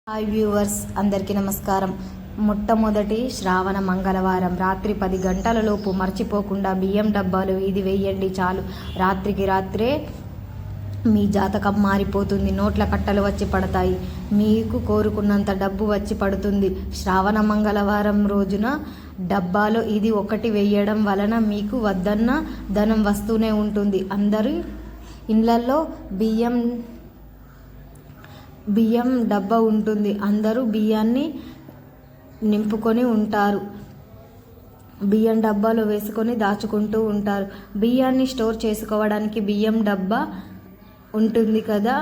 Hi viewers, అందరికీ నమస్కారం. మొట్టమొదటి శ్రావణ మంగళవారం రాత్రి 10 గంటలలోపు మర్చిపోకుండా బియ్యం డబ్బాలు ఇది వేయండి. చాలు, రాత్రికి రాత్రే మీ జాతకం మారిపోతుంది. నోట్ల కట్టలు వచ్చి పడతాయి. మీకు కోరుకున్నంత డబ్బు వచ్చి పడుతుంది. శ్రావణ మంగళవారం రోజున డబ్బాలో ఇది ఒకటి వేయడం వలన మీకు వద్దన్న ధనం వస్తూనే ఉంటుంది. అందరి ఇళ్లల్లో బియ్యం డబ్బా ఉంటుంది. అందరూ బియ్యాన్ని నింపుకొని ఉంటారు. బియ్యం డబ్బాలో వేసుకొని దాచుకుంటూ ఉంటారు. బియ్యాన్ని స్టోర్ చేసుకోవడానికి బియ్యం డబ్బా ఉంటుంది కదా,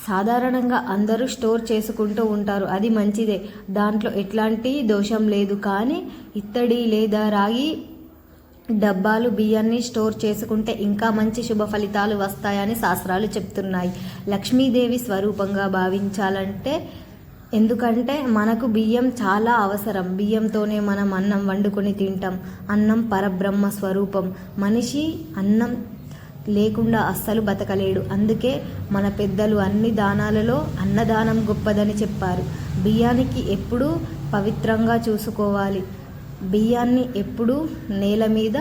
సాధారణంగా అందరూ స్టోర్ చేసుకుంటూ ఉంటారు. అది మంచిదే, దాంట్లో ఎట్లాంటి దోషం లేదు. కానీ ఇత్తడి లేదా రాగి డబ్బాలు బియ్యాన్ని స్టోర్ చేసుకుంటే ఇంకా మంచి శుభ ఫలితాలు వస్తాయని శాస్త్రాలు చెప్తున్నాయి. లక్ష్మీదేవి స్వరూపంగా భావించాలంటే, ఎందుకంటే మనకు బియ్యం చాలా అవసరం. బియ్యంతోనే మనం అన్నం వండుకొని తింటాం. అన్నం పరబ్రహ్మ స్వరూపం. మనిషి అన్నం లేకుండా అస్సలు బతకలేడు. అందుకే మన పెద్దలు అన్ని దానాలలో అన్నదానం గొప్పదని చెప్పారు. బియ్యానికి ఎప్పుడూ పవిత్రంగా చూసుకోవాలి. బియ్యాన్ని ఎప్పుడూ నేల మీద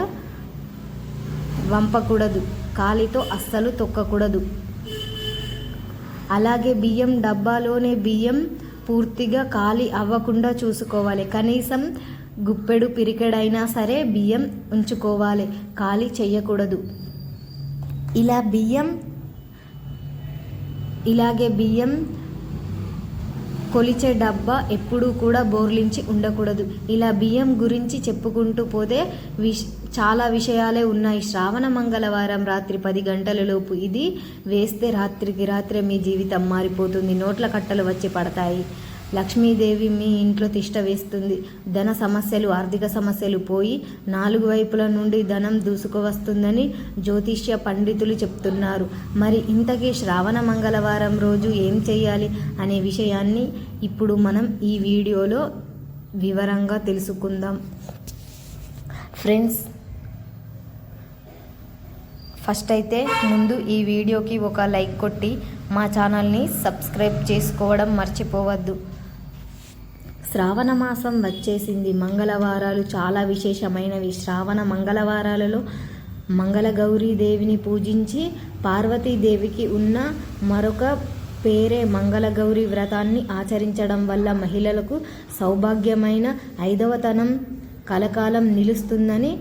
వంపకూడదు. కాలితో అస్సలు తొక్కకూడదు. అలాగే బియ్యం డబ్బాలోనే బియ్యం పూర్తిగా ఖాళీ అవ్వకుండా చూసుకోవాలి. కనీసం గుప్పెడు పిరికెడైనా సరే బియ్యం ఉంచుకోవాలి. ఖాళీ చేయకూడదు. ఇలాగే బియ్యం కొలిచే డబ్బా ఎప్పుడూ కూడా బోర్లించి ఉండకూడదు. ఇలా బియ్యం గురించి చెప్పుకుంటూ పోతే చాలా విషయాలే ఉన్నాయి. శ్రావణ మంగళవారం రాత్రి 10 గంటలలోపు ఇది వేస్తే రాత్రికి రాత్రే మీ జీవితం మారిపోతుంది. నోట్ల కట్టలు వచ్చి పడతాయి. లక్ష్మీదేవి మీ ఇంట్లో తిష్ట వేస్తుంది. ధన సమస్యలు, ఆర్థిక సమస్యలు పోయి 4 వైపుల నుండి ధనం దూసుకువస్తుందని జ్యోతిష్య పండితులు చెప్తున్నారు. మరి ఇంతకీ శ్రావణ మంగళవారం రోజు ఏం చేయాలి అనే విషయాన్ని ఇప్పుడు మనం ఈ వీడియోలో వివరంగా తెలుసుకుందాం. ఫ్రెండ్స్, ఫస్ట్ అయితే ముందు ఈ వీడియోకి ఒక లైక్ కొట్టి మా ఛానల్ని సబ్స్క్రైబ్ చేసుకోవడం మర్చిపోవద్దు. శ్రావణ మాసం వచ్చేసింది. మంగళవారాలు చాలా విశేషమైనవి. శ్రావణ మంగళవారాలలో మంగళగౌరీ దేవిని పూజించి పార్వతీదేవికి ఉన్న మరొక పేరే మంగళగౌరి వ్రతాన్ని ఆచరించడం వల్ల మహిళలకు సౌభాగ్యమైన 5వతనం కలకాలం నిలుస్తుందని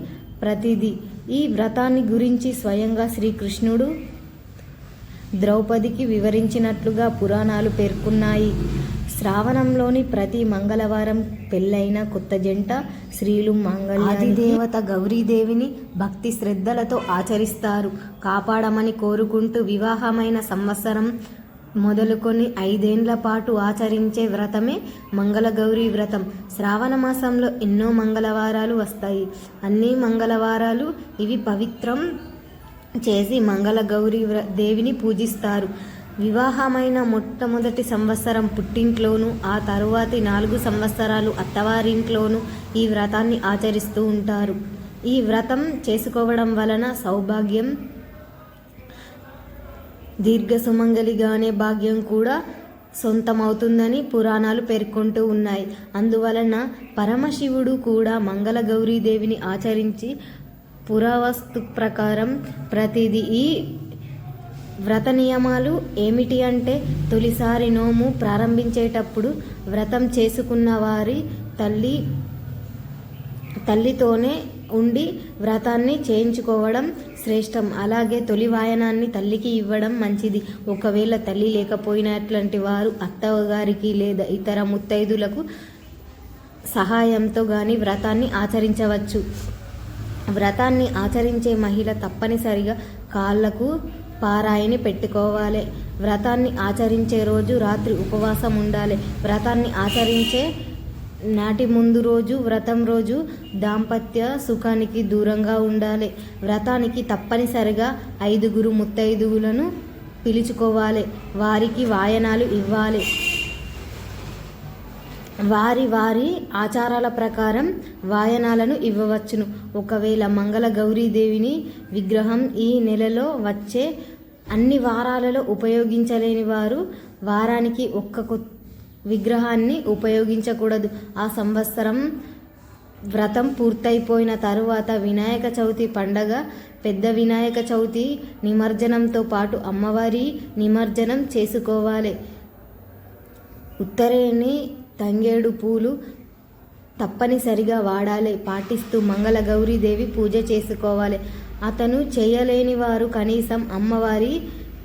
ప్రతీది. ఈ వ్రతాన్ని గురించి స్వయంగా శ్రీకృష్ణుడు ద్రౌపదికి వివరించినట్లుగా పురాణాలు పేర్కొన్నాయి. శ్రావణంలోని ప్రతి మంగళవారం పెళ్ళైన కొత్త జంట స్త్రీలు ఆదిదేవత గౌరీదేవిని భక్తి శ్రద్ధలతో ఆచరిస్తారు. కాపాడమని కోరుకుంటూ వివాహమైన సంవత్సరం మొదలుకొని 5 ఏళ్ల పాటు ఆచరించే వ్రతమే మంగళగౌరీ వ్రతం. శ్రావణ మాసంలో ఎన్నో మంగళవారాలు వస్తాయి. అన్ని మంగళవారాలు ఇవి పవిత్రం చేసి మంగళగౌరీ దేవిని పూజిస్తారు. వివాహమైన మొట్టమొదటి సంవత్సరం పుట్టింట్లోనూ, ఆ తరువాతి 4 సంవత్సరాలు అత్తవారింట్లోనూ ఈ వ్రతాన్ని ఆచరిస్తూ ఉంటారు. ఈ వ్రతం చేసుకోవడం వలన సౌభాగ్యం, దీర్ఘ సుమంగలిగానే భాగ్యం కూడా సొంతమవుతుందని పురాణాలు పేర్కొంటూ ఉన్నాయి. అందువలన పరమశివుడు కూడా మంగళగౌరీదేవిని ఆచరించి పురావస్తు ప్రకారం ప్రతిదీ. ఈ వ్రత నియమాలు ఏమిటి అంటే, తొలిసారి నోము ప్రారంభించేటప్పుడు వ్రతం చేసుకున్న వారి తల్లితోనే ఉండి వ్రతాన్ని చేయించుకోవడం శ్రేష్టం. అలాగే తొలి వాయనాన్ని తల్లికి ఇవ్వడం మంచిది. ఒకవేళ తల్లి లేకపోయినట్లాంటి వారు అత్తగారికి లేదా ఇతర ముత్తైదులకు సహాయంతో గాని వ్రతాన్ని ఆచరించవచ్చు. వ్రతాన్ని ఆచరించే మహిళ తప్పనిసరిగా కాళ్లకు పారాయిని పెట్టుకోవాలి. వ్రతాన్ని ఆచరించే రోజు రాత్రి ఉపవాసం ఉండాలి. వ్రతాన్ని ఆచరించే నాటి ముందు రోజు, వ్రతం రోజు దాంపత్య సుఖానికి దూరంగా ఉండాలి. వ్రతానికి తప్పనిసరిగా 5 ముత్తైదువులను పిలుచుకోవాలి. వారికి వాయనాలు ఇవ్వాలి. వారి ఆచారాల ప్రకారం వాయనాలను ఇవ్వవచ్చును. ఒకవేళ మంగళగౌరీదేవిని విగ్రహం ఈ నెలలో వచ్చే అన్ని వారాలలో ఉపయోగించలేని వారు వారానికి విగ్రహాన్ని ఉపయోగించకూడదు. ఆ సంవత్సరం వ్రతం పూర్తయిపోయిన తరువాత వినాయక చవితి పండగ, పెద్ద వినాయక చవితి నిమజ్జనంతో పాటు అమ్మవారి నిమజ్జనం చేసుకోవాలి. ఉత్తరేణి తంగేడు పూలు తప్పనిసరిగా వాడాలి. పాటిస్తూ మంగళ గౌరీదేవి పూజ చేసుకోవాలి. అతను చేయలేని వారు కనీసం అమ్మవారి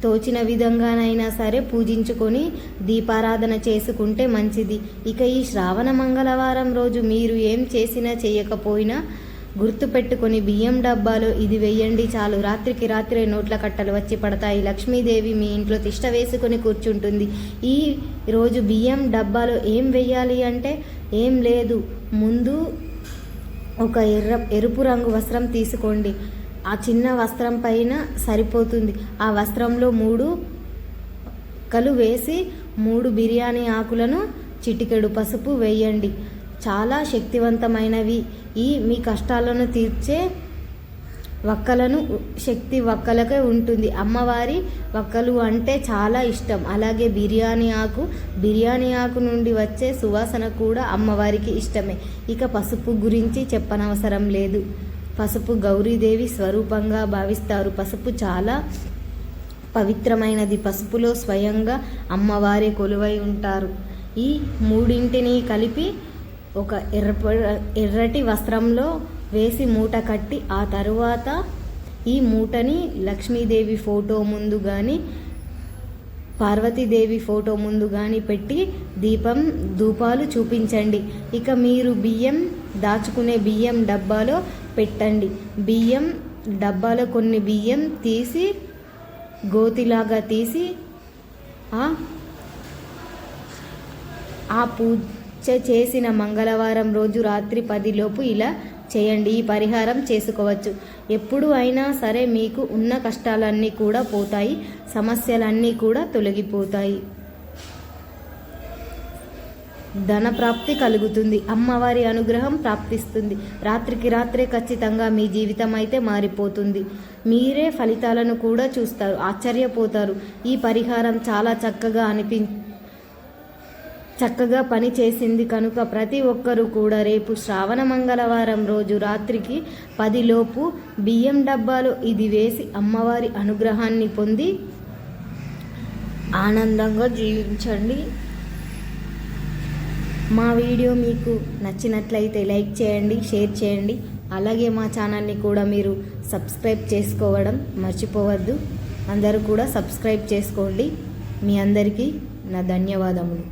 తోచిన విధంగానైనా సరే పూజించుకొని దీపారాధన చేసుకుంటే మంచిది. ఇక ఈ శ్రావణ మంగళవారం రోజు మీరు ఏం చేసినా చేయకపోయినా గుర్తుపెట్టుకొని బియ్యం డబ్బాలో ఇది వెయ్యండి చాలు. రాత్రికి రాత్రే నోట్ల కట్టలు వచ్చి పడతాయి. లక్ష్మీదేవి మీ ఇంట్లో తిష్ట వేసుకొని కూర్చుంటుంది. ఈ రోజు బియ్యం డబ్బాలో ఏం వెయ్యాలి అంటే ఏం లేదు, ముందు ఒక ఎరుపు రంగు వస్త్రం తీసుకోండి. ఆ చిన్న వస్త్రం పైన సరిపోతుంది. ఆ వస్త్రంలో 3 కలు వేసి 3 బిర్యానీ ఆకులను, చిటికెడు పసుపు వేయండి. చాలా శక్తివంతమైనవి. ఈ మీ కష్టాలను తీర్చే వక్కలను శక్తి వక్కలకే ఉంటుంది. అమ్మవారి వక్కలు అంటే చాలా ఇష్టం. అలాగే బిర్యానీ ఆకు నుండి వచ్చే సువాసన కూడా అమ్మవారికి ఇష్టమే. ఇక పసుపు గురించి చెప్పనవసరం లేదు. పసుపు గౌరీదేవి స్వరూపంగా భావిస్తారు. పసుపు చాలా పవిత్రమైనది. పసుపులో స్వయంగా అమ్మవారే కొలువై ఉంటారు. ఈ మూడింటిని కలిపి ఒక ఎర్రటి వస్త్రంలో వేసి మూట కట్టి ఆ తరువాత ఈ మూటని లక్ష్మీదేవి ఫోటో ముందు కానీ పార్వతీదేవి ఫోటో ముందు కానీ పెట్టి ధూపాలు చూపించండి. ఇక మీరు దాచుకునే బియ్యం డబ్బాలో పెట్టండి. బియ్యం డబ్బాలో కొన్ని బియ్యం తీసి గోతిలాగా తీసి ఆ పూజ చేసిన మంగళవారం రోజు రాత్రి 10 లోపు ఇలా చేయండి. ఈ పరిహారం చేసుకోవచ్చు. ఎప్పుడు అయినా సరే మీకు ఉన్న కష్టాలన్నీ కూడా పోతాయి. సమస్యలన్నీ కూడా తొలగిపోతాయి. ధన ప్రాప్తి కలుగుతుంది. అమ్మవారి అనుగ్రహం ప్రాప్తిస్తుంది. రాత్రికి రాత్రే ఖచ్చితంగా మీ జీవితం అయితే మారిపోతుంది. మీరే ఫలితాలను కూడా చూస్తారు, ఆశ్చర్యపోతారు. ఈ పరిహారం చాలా చక్కగా పని చేసింది కనుక ప్రతి ఒక్కరూ కూడా రేపు శ్రావణ మంగళవారం రోజు రాత్రికి 10 లోపు బియ్యం డబ్బాలో ఇది వేసి అమ్మవారి అనుగ్రహాన్ని పొంది ఆనందంగా జీవించండి. మా వీడియో మీకు నచ్చినట్లయితే లైక్ చేయండి, షేర్ చేయండి. అలాగే మా ఛానల్ని కూడా మీరు సబ్స్క్రైబ్ చేసుకోవడం మర్చిపోవద్దు. అందరూ కూడా సబ్స్క్రైబ్ చేసుకోండి. మీ అందరికీ నా ధన్యవాదములు.